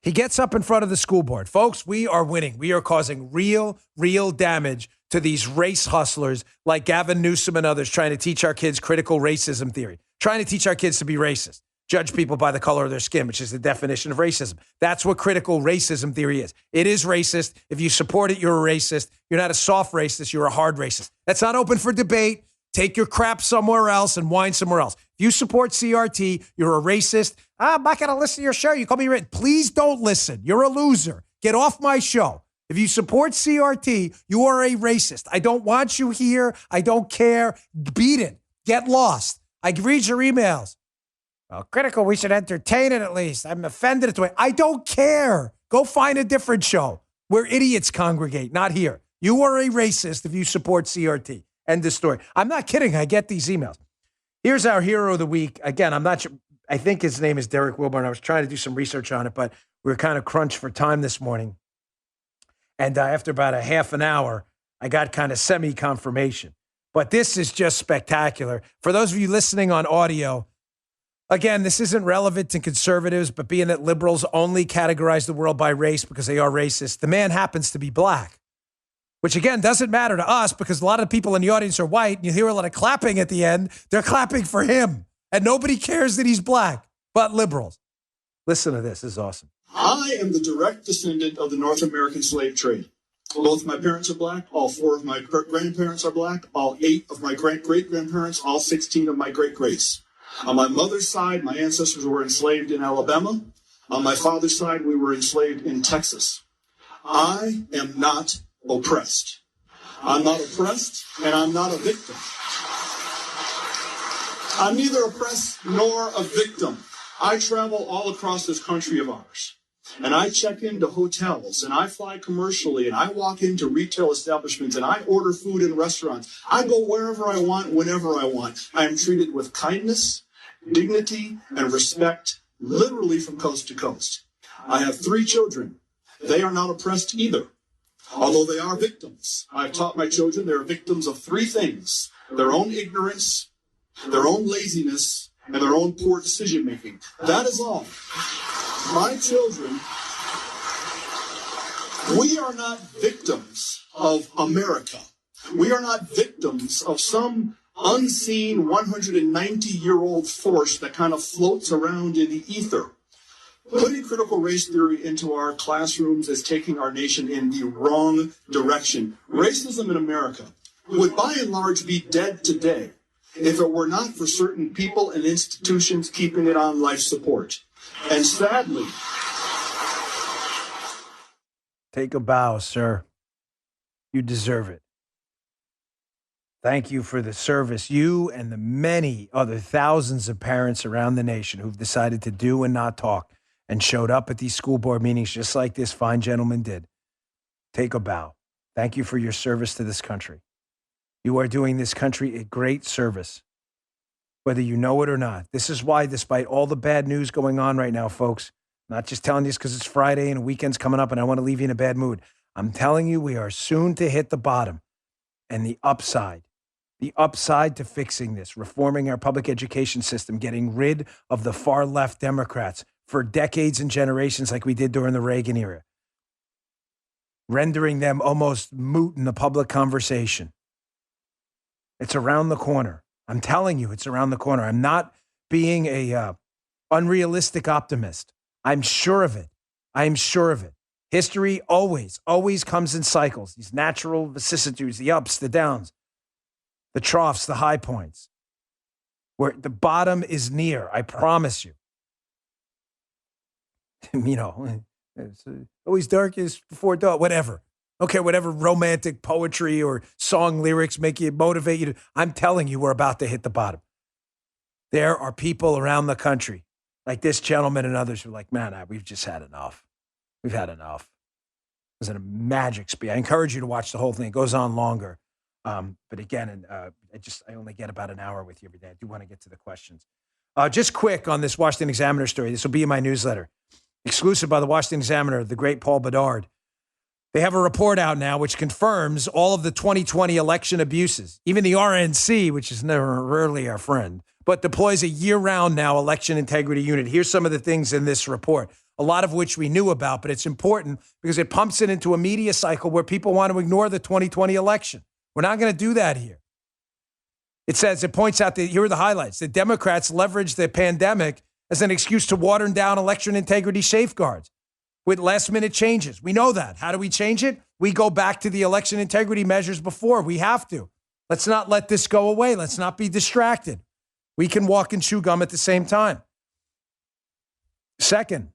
He gets up in front of the school board. Folks, we are winning. We are causing real damage to these race hustlers like Gavin Newsom and others trying to teach our kids critical racism theory, trying to teach our kids to be racist, judge people by the color of their skin, which is the definition of racism. That's what critical racism theory is. It is racist. If you support it, you're a racist. You're not a soft racist. You're a hard racist. That's not open for debate. Take your crap somewhere else and whine somewhere else. If you support CRT, you're a racist. I'm not going to listen to your show. You call me racist. Please don't listen. You're a loser. Get off my show. If you support CRT, you are a racist. I don't want you here. I don't care. Beat it. Get lost. I read your emails. Well, critical, we should entertain it at least. I'm offended at the way. I don't care. Go find a different show where idiots congregate, not here. You are a racist if you support CRT. End of story. I'm not kidding. I get these emails. Here's our hero of the week. Again, I'm not sure. I think his name is Derek Wilburn. I was trying to do some research on it, but we were kind of crunched for time this morning. And after about a half an hour, I got kind of semi-confirmation. But this is just spectacular. For those of you listening on audio, again, this isn't relevant to conservatives, but being that liberals only categorize the world by race because they are racist, the man happens to be black, which, again, doesn't matter to us because a lot of people in the audience are white, and you hear a lot of clapping at the end. They're clapping for him, and nobody cares that he's black, but liberals. Listen to this. This is awesome. I am the direct descendant of the North American slave trade. Both my parents are black. All 4 of my grandparents are black. All 8 of my great-great-grandparents. All 16 of my great-greats. On my mother's side, my ancestors were enslaved in Alabama. On my father's side, we were enslaved in Texas. I am not oppressed. I'm not oppressed, and I'm not a victim. I'm neither oppressed nor a victim. I travel all across this country of ours, and I check into hotels, and I fly commercially, and I walk into retail establishments, and I order food in restaurants. I go wherever I want, whenever I want. I am treated with kindness, dignity, and respect, literally from coast to coast. I have 3 children. They are not oppressed either, although they are victims. I've taught my children they are victims of 3 things: their own ignorance, their own laziness, and their own poor decision-making. That is all. My children, we are not victims of America. We are not victims of some unseen 190-year-old force that kind of floats around in the ether. Putting critical race theory into our classrooms is taking our nation in the wrong direction. Racism in America would by and large be dead today if it were not for certain people and institutions keeping it on life support. And sadly... Take a bow, sir. You deserve it. Thank you for the service you and the many other thousands of parents around the nation who've decided to do and not talk and showed up at these school board meetings just like this fine gentleman did. Take a bow. Thank you for your service to this country. You are doing this country a great service, whether you know it or not. This is why, despite all the bad news going on right now, folks, not just telling you this because it's Friday and a weekend's coming up and I want to leave you in a bad mood. I'm telling you, we are soon to hit the bottom and the upside to fixing this, reforming our public education system, getting rid of the far left Democrats for decades and generations like we did during the Reagan era, rendering them almost moot in the public conversation. It's around the corner. I'm telling you, it's around the corner. I'm not being a unrealistic optimist. I'm sure of it. I am sure of it. History always comes in cycles. These natural vicissitudes, the ups, the downs, the troughs, the high points, where the bottom is near. I promise you. You know, it's always darkest before dawn, whatever. Okay, whatever romantic poetry or song lyrics make you motivate you to. I'm telling you, we're about to hit the bottom. There are people around the country, like this gentleman and others, who are like, man, we've just had enough. We've had enough. It was a magic speech. I encourage you to watch the whole thing. It goes on longer. But again, I only get about an hour with you every day. I do want to get to the questions. Just quick on this Washington Examiner story. This will be in my newsletter. Exclusive by the Washington Examiner, the great Paul Bedard. They have a report out now which confirms all of the 2020 election abuses. Even the RNC, which is rarely our friend, but deploys a year-round now election integrity unit. Here's some of the things in this report. a lot of which we knew about, but it's important because it pumps it into a media cycle where people want to ignore the 2020 election. We're not going to do that here. It says, it points out that here are the highlights. The Democrats leveraged the pandemic as an excuse to water down election integrity safeguards with last-minute changes. We know that. How do we change it? We go back to the election integrity measures before. We have to. Let's not let this go away. Let's not be distracted. We can walk and chew gum at the same time. Second,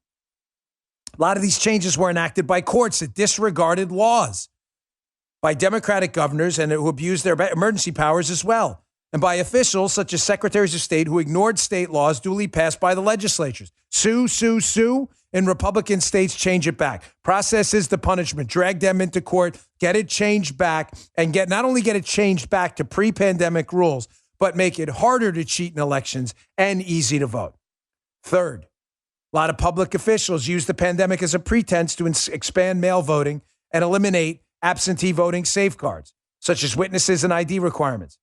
a lot of these changes were enacted by courts that disregarded laws, by Democratic governors and who abused their emergency powers as well, and by officials such as secretaries of state who ignored state laws duly passed by the legislatures. Sue, sue, sue. In Republican states, change it back. Process is the punishment. Drag them into court, get it changed back, and not only get it changed back to pre-pandemic rules, but make it harder to cheat in elections and easy to vote. Third, a lot of public officials use the pandemic as a pretense to expand mail voting and eliminate absentee voting safeguards, such as witnesses and ID requirements.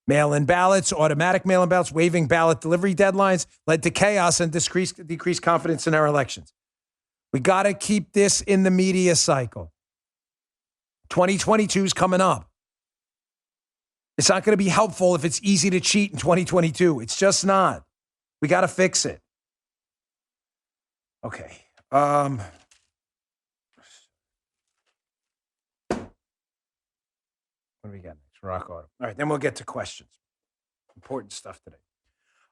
Mail-in ballots, automatic mail-in ballots, waiving ballot delivery deadlines led to chaos and decreased confidence in our elections. We got to keep this in the media cycle. 2022 is coming up. It's not going to be helpful if it's easy to cheat in 2022. It's just not. We got to fix it. Okay. What do we got next? Rock Auto. All right, then we'll get to questions. Important stuff today.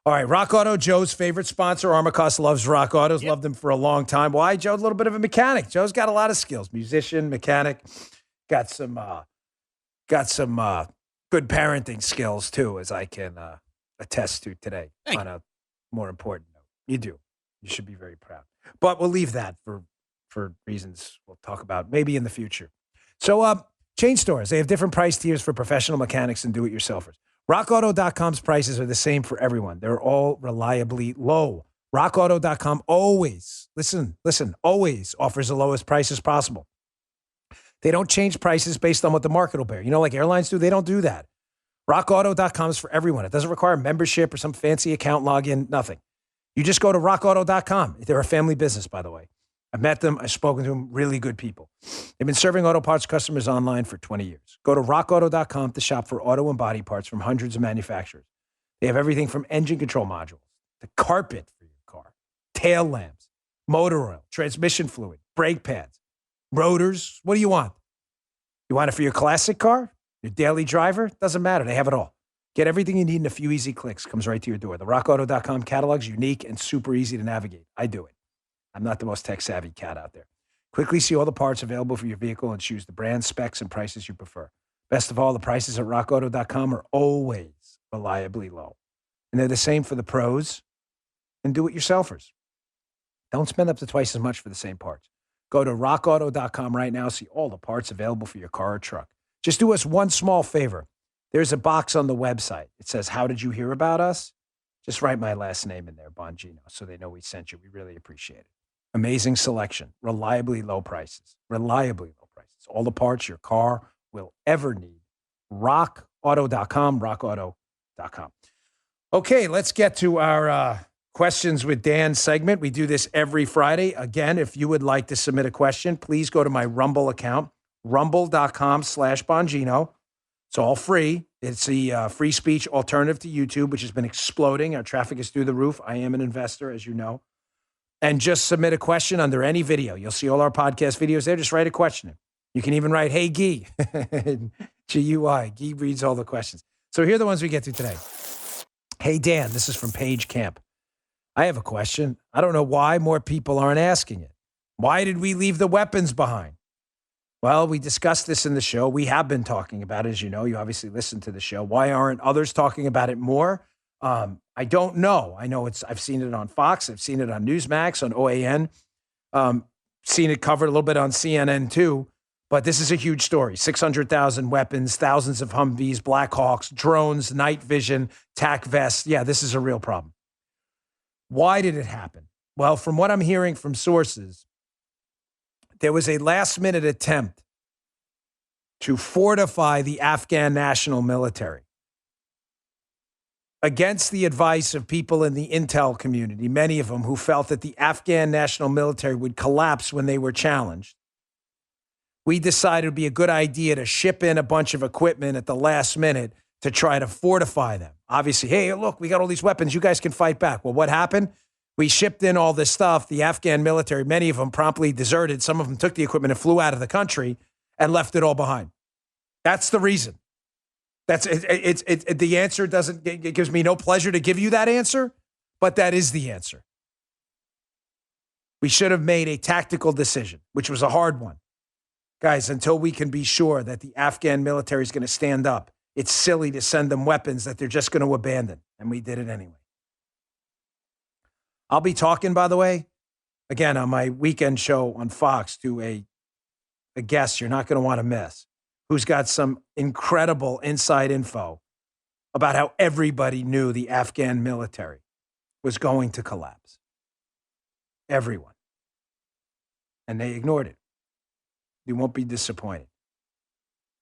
All right, Rock Auto, Joe's favorite sponsor. Armacost loves Rock Autos. Loved them for a long time. Why? Joe's a little bit of a mechanic. Joe's got a lot of skills. Musician, mechanic. Got some good parenting skills, too, as I can attest to today. On a more important note. You do. You should be very proud. But we'll leave that for reasons we'll talk about maybe in the future. So, chain stores, they have different price tiers for professional mechanics and do-it-yourselfers. RockAuto.com's prices are the same for everyone. They're all reliably low. RockAuto.com always, always offers the lowest prices possible. They don't change prices based on what the market will bear. You know, like airlines do, they don't do that. RockAuto.com is for everyone. It doesn't require membership or some fancy account login, nothing. You just go to RockAuto.com. They're a family business, by the way. I've met them. I've spoken to them. Really good people. They've been serving auto parts customers online for 20 years. Go to rockauto.com to shop for auto and body parts from hundreds of manufacturers. They have everything from engine control modules, the carpet for your car, tail lamps, motor oil, transmission fluid, brake pads, rotors. What do you want? You want it for your classic car? Your daily driver? Doesn't matter. They have it all. Get everything you need in a few easy clicks. Comes right to your door. The rockauto.com catalog's unique and super easy to navigate. I do it. I'm not the most tech-savvy cat out there. Quickly see all the parts available for your vehicle and choose the brand, specs, and prices you prefer. Best of all, the prices at rockauto.com are always reliably low. And they're the same for the pros and do-it-yourselfers. Don't spend up to twice as much for the same parts. Go to rockauto.com right now. See all the parts available for your car or truck. Just do us one small favor. There's a box on the website. It says, "How did you hear about us?" Just write my last name in there, Bongino, so they know we sent you. We really appreciate it. Amazing selection, reliably low prices, all the parts your car will ever need. RockAuto.com, RockAuto.com. Okay, let's get to our Questions with Dan segment. We do this every Friday. Again, if you would like to submit a question, please go to my Rumble account, rumble.com/Bongino. It's all free. It's the free speech alternative to YouTube, which has been exploding. Our traffic is through the roof. I am an investor, as you know. And just submit a question under any video. You'll see all our podcast videos there. Just write a question. You can even write, "Hey, Guy," G-U-I. Guy reads all the questions. So here are the ones we get to today. "Hey, Dan," this is from Paige Camp. "I have a question. I don't know why more people aren't asking it. Why did we leave the weapons behind?" Well, we discussed this in the show. We have been talking about it, as you know. You obviously listened to the show. Why aren't others talking about it more? I don't know. I know I've seen it on Fox. I've seen it on Newsmax, on OAN. Seen it covered a little bit on CNN too. But this is a huge story. 600,000 weapons, thousands of Humvees, Black Hawks, drones, night vision, TAC vests. Yeah, this is a real problem. Why did it happen? Well, from what I'm hearing from sources, there was a last-minute attempt to fortify the Afghan national military. against the advice of people in the intel community, many of them who felt that the Afghan national military would collapse when they were challenged, we decided it would be a good idea to ship in a bunch of equipment at the last minute to try to fortify them. Obviously, hey, look, we got all these weapons. You guys can fight back. Well, what happened? We shipped in all this stuff. The Afghan military, many of them promptly deserted. Some of them took the equipment and flew out of the country and left it all behind. That's the reason. That's it. The answer it gives me no pleasure to give you that answer, but that is the answer. We should have made a tactical decision, which was a hard one. Guys, until we can be sure that the Afghan military is going to stand up, it's silly to send them weapons that they're just going to abandon. And we did it anyway. I'll be talking, by the way, again, on my weekend show on Fox to a guest you're not going to want to miss, who's got some incredible inside info about how everybody knew the Afghan military was going to collapse. Everyone. And they ignored it. You won't be disappointed.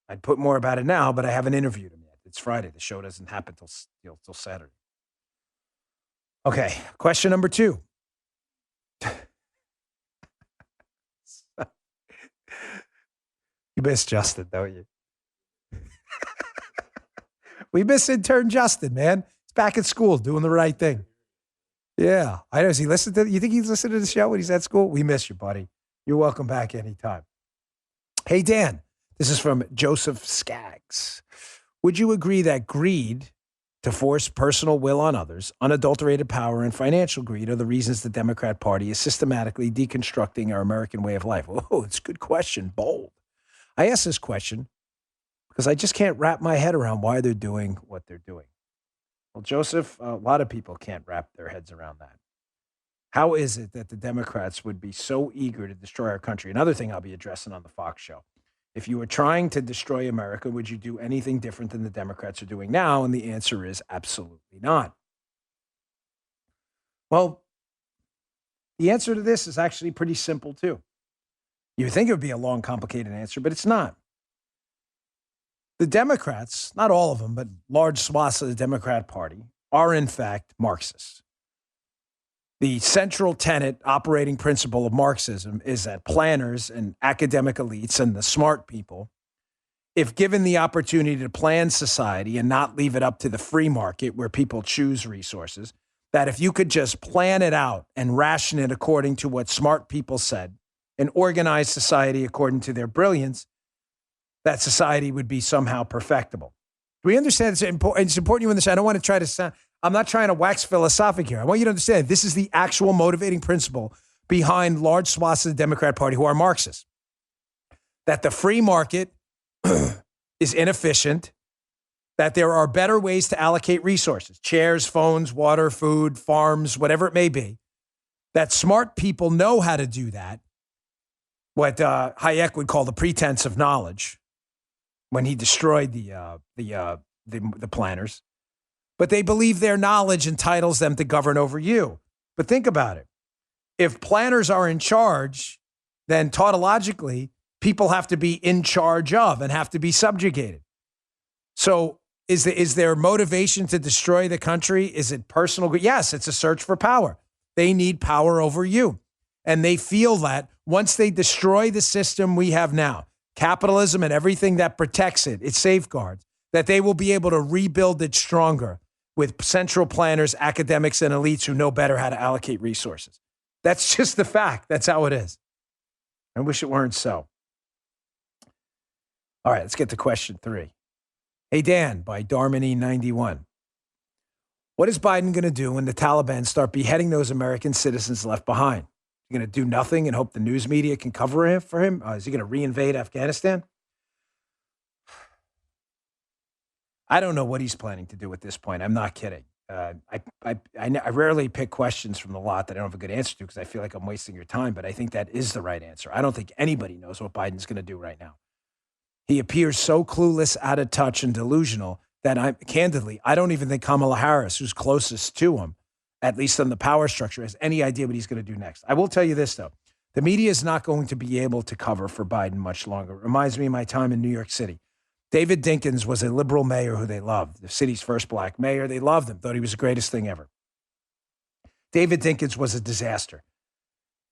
I'd put more about it now, but I haven't interviewed him yet. It's Friday. The show doesn't happen till Saturday. Okay, question number 2. You miss Justin, don't you? We miss intern Justin, man. He's back at school doing the right thing. Yeah, I know. Does he listen to? You think he's listening to the show when he's at school? We miss you, buddy. You're welcome back anytime. Hey, Dan. This is from Joseph Skaggs. Would you agree that greed to force personal will on others, unadulterated power, and financial greed are the reasons the Democrat Party is systematically deconstructing our American way of life? Oh, it's a good question. Bold. I ask this question because I just can't wrap my head around why they're doing what they're doing. Well, Joseph, a lot of people can't wrap their heads around that. How is it that the Democrats would be so eager to destroy our country? Another thing I'll be addressing on the Fox show. If you were trying to destroy America, would you do anything different than the Democrats are doing now? And the answer is absolutely not. Well, the answer to this is actually pretty simple, too. You would think it would be a long, complicated answer, but it's not. The Democrats, not all of them, but large swaths of the Democrat Party, are in fact Marxists. The central tenet, operating principle of Marxism is that planners and academic elites and the smart people, if given the opportunity to plan society and not leave it up to the free market where people choose resources, that if you could just plan it out and ration it according to what smart people said and organize society according to their brilliance, that society would be somehow perfectible. Do we understand? It's important you understand. I don't want to try to sound, I'm not trying to wax philosophic here. I want you to understand this is the actual motivating principle behind large swaths of the Democrat Party who are Marxists. That the free market is inefficient, that there are better ways to allocate resources, chairs, phones, water, food, farms, whatever it may be, that smart people know how to do that, what Hayek would call the pretense of knowledge when he destroyed the planners. But they believe their knowledge entitles them to govern over you. But think about it. If planners are in charge, then tautologically, people have to be in charge of and have to be subjugated. So is their motivation to destroy the country? Is it personal? Yes, it's a search for power. They need power over you. And they feel that once they destroy the system we have now, capitalism and everything that protects it, its safeguards, that they will be able to rebuild it stronger with central planners, academics, and elites who know better how to allocate resources. That's just the fact. That's how it is. I wish it weren't so. All right, let's get to question 3. Hey, Dan, by Darmany91. What is Biden going to do when the Taliban start beheading those American citizens left behind? He's going to do nothing and hope the news media can cover it for him? Is he going to reinvade Afghanistan? I don't know what he's planning to do at this point. I'm not kidding. I rarely pick questions from the lot that I don't have a good answer to because I feel like I'm wasting your time, but I think that is the right answer. I don't think anybody knows what Biden's going to do right now. He appears so clueless, out of touch, and delusional that I don't even think Kamala Harris, who's closest to him, at least on the power structure, has any idea what he's going to do next. I will tell you this, though. The media is not going to be able to cover for Biden much longer. It reminds me of my time in New York City. David Dinkins was a liberal mayor who they loved, the city's first black mayor. They loved him, thought he was the greatest thing ever. David Dinkins was a disaster.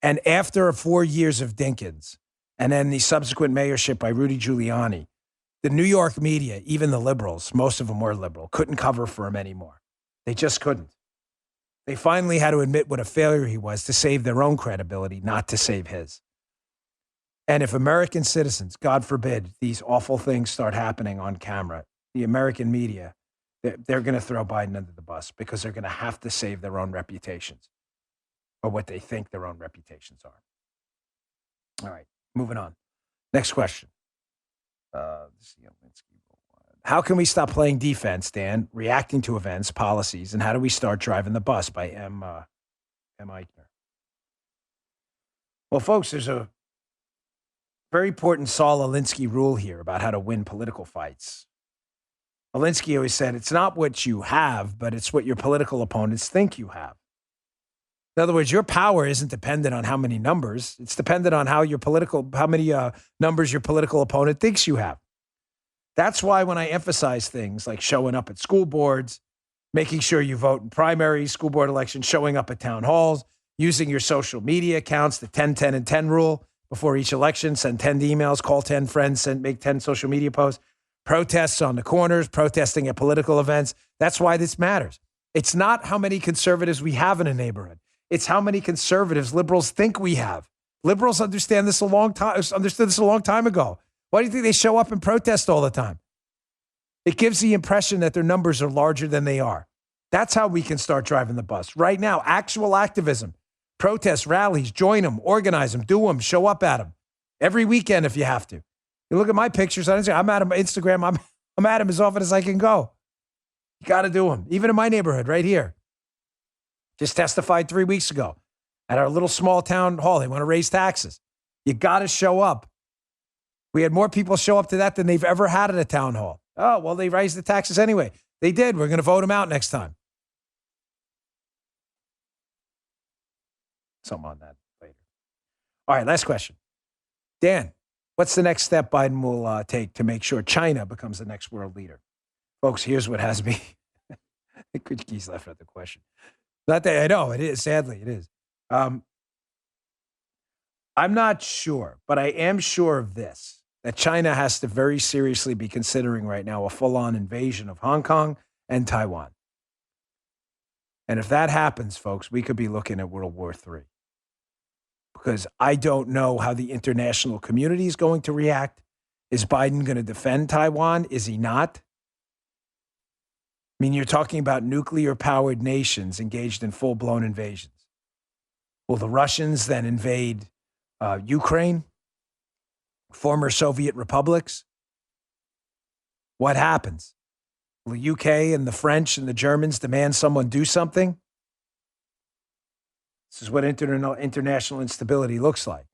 And after 4 years of Dinkins, and then the subsequent mayorship by Rudy Giuliani, the New York media, even the liberals, most of them were liberal, couldn't cover for him anymore. They just couldn't. They finally had to admit what a failure he was to save their own credibility, not to save his. And if American citizens, God forbid, these awful things start happening on camera, the American media, they're going to throw Biden under the bus because they're going to have to save their own reputations, or what they think their own reputations are. All right, moving on. Next question. How can we stop playing defense, Dan, reacting to events, policies, and how do we start driving the bus? By M. Eichner. Well, folks, there's a very important Saul Alinsky rule here about how to win political fights. Alinsky always said, it's not what you have, but it's what your political opponents think you have. In other words, your power isn't dependent on how many numbers. It's dependent on how many numbers your political opponent thinks you have. That's why when I emphasize things like showing up at school boards, making sure you vote in primaries, school board elections, showing up at town halls, using your social media accounts, the 10, 10, and 10 rule before each election, send 10 emails, call 10 friends, make 10 social media posts, protests on the corners, protesting at political events. That's why this matters. It's not how many conservatives we have in a neighborhood. It's how many conservatives liberals think we have. Liberals understood this a long time ago. Why do you think they show up and protest all the time? It gives the impression that their numbers are larger than they are. That's how we can start driving the bus. Right now, actual activism, protests, rallies, join them, organize them, do them, show up at them. Every weekend if you have to. You look at my pictures on Instagram. I'm at Instagram. I'm at them as often as I can go. You got to do them. Even in my neighborhood right here. Just testified 3 weeks ago at our little small town hall. They want to raise taxes. You got to show up. We had more people show up to that than they've ever had at a town hall. Oh, well, they raised the taxes anyway. They did. We're going to vote them out next time. Something on that later. All right, last question. Dan, what's the next step Biden will take to make sure China becomes the next world leader? Folks, here's what has me. He's left out the question. Not that I know it is. Sadly, it is. I'm not sure, but I am sure of this, that China has to very seriously be considering right now a full-on invasion of Hong Kong and Taiwan. And if that happens, folks, we could be looking at World War III. Because I don't know how the international community is going to react. Is Biden going to defend Taiwan? Is he not? I mean, you're talking about nuclear-powered nations engaged in full-blown invasions. Will the Russians then invade Ukraine? Former Soviet republics? What happens? Will the UK and the French and the Germans demand someone do something? This is what international instability looks like.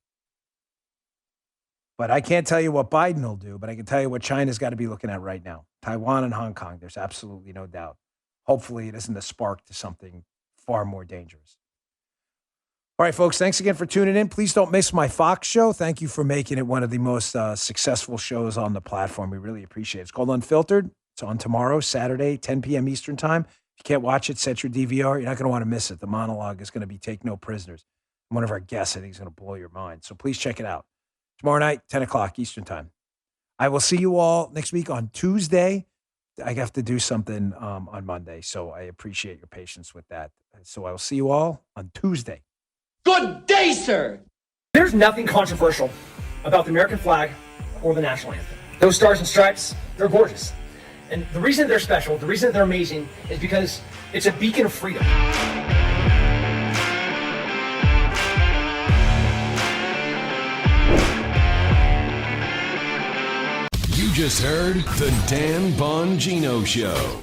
But I can't tell you what Biden will do, but I can tell you what China's got to be looking at right now. Taiwan and Hong Kong, there's absolutely no doubt. Hopefully it isn't a spark to something far more dangerous. All right, folks, thanks again for tuning in. Please don't miss my Fox show. Thank you for making it one of the most successful shows on the platform. We really appreciate it. It's called Unfiltered. It's on tomorrow, Saturday, 10 p.m. Eastern time. If you can't watch it, set your DVR. You're not going to want to miss it. The monologue is going to be Take No Prisoners. One of our guests, I think, is going to blow your mind. So please check it out. Tomorrow night, 10 o'clock Eastern time. I will see you all next week on Tuesday. I have to do something on Monday, so I appreciate your patience with that. So I will see you all on Tuesday. Good day, sir. There's nothing controversial about the American flag or the national anthem. Those stars and stripes, they're gorgeous. And the reason they're special, the reason they're amazing, is because it's a beacon of freedom. You just heard the Dan Bongino Show.